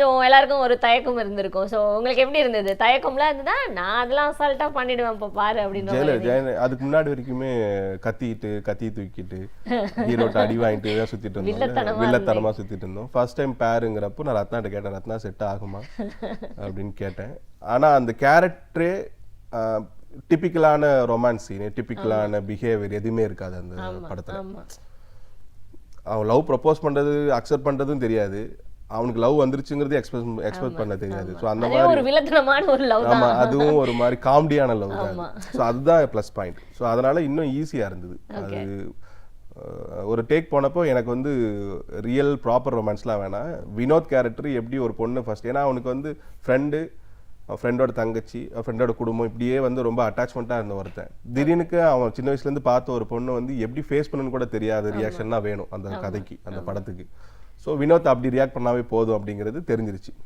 கொஞ்சம் எல்லாருக்கும் ஒரு தயக்கம் இருந்திருக்கும். ஸோ உங்களுக்கு எப்படி இருந்தது? தயக்கம்லாம் இருந்ததா? நான் அதெல்லாம் அசால்ட்டா பண்ணிடுவேன் இப்போ பாரு அப்படின்னு. அதுக்கு முன்னாடி வரைக்குமே கத்தி தூக்கிட்டு ஹீரோட்ட அடி வாங்கிட்டு தான் சுத்திட்டு இருந்தோம், வில்லத்தனமா சுத்திட்டு இருந்தோம். ஃபர்ஸ்ட் டைம் பேருங்கிறப்போ நான் ரத்னாட்ட கேட்டேன், ரத்னா செட் ஆகுமா அப்படின்னு கேட்டேன். ஆனா அந்த கேரக்டரே டிபிக்கலான ரொமான்ஸ் சீன், டிபிக்கலான பிஹேவியர் எதுவுமே இருக்காது அந்த படத்துல. அவன் லவ் ப்ரப்போஸ் பண்றது அக்செப்ட் பண்றதும் தெரியாது, அவனுக்கு லவ் வந்துருச்சுங்கிறது எக்ஸ்பெக்ட் பண்ண தெரியாது. ஸோ அந்த மாதிரி ஒரு வில்லத்தனமான ஒரு லவ் தான். ஆமா, அதுவும் ஒரு மாதிரி காமெடியான லவ் தான். ஸோ அதுதான் ப்ளஸ் பாயிண்ட். ஸோ அதனால இன்னும் ஈஸியா இருந்தது. அது ஒரு டேக் போனப்போ எனக்கு வந்து ரியல் ப்ராப்பர் ரொமான்ஸ்லாம் வேணாம். வினோத் கேரக்டர் எப்படி ஒரு பொண்ணு ஃபர்ஸ்ட், ஏன்னா அவனுக்கு வந்து ஃப்ரெண்டோட தங்கச்சி, ஃப்ரெண்டோட குடும்பம், இப்படியே வந்து ரொம்ப அட்டாச்மெண்ட்டாக இருந்த ஒருத்தன். திடீர்னுக்கு அவன் சின்ன வயசுலேருந்து பார்த்த ஒரு பொண்ணு வந்து எப்படி ஃபேஸ் பண்ணணும்னு கூட தெரியாத ரியாக்ஷன் தான் வேணும் அந்த கதைக்கு, அந்த படத்துக்கு. ஸோ வினோத் அப்படி ரியாக்ட் பண்ணாவே போதும் அப்படிங்கிறது தெரிஞ்சிருச்சு.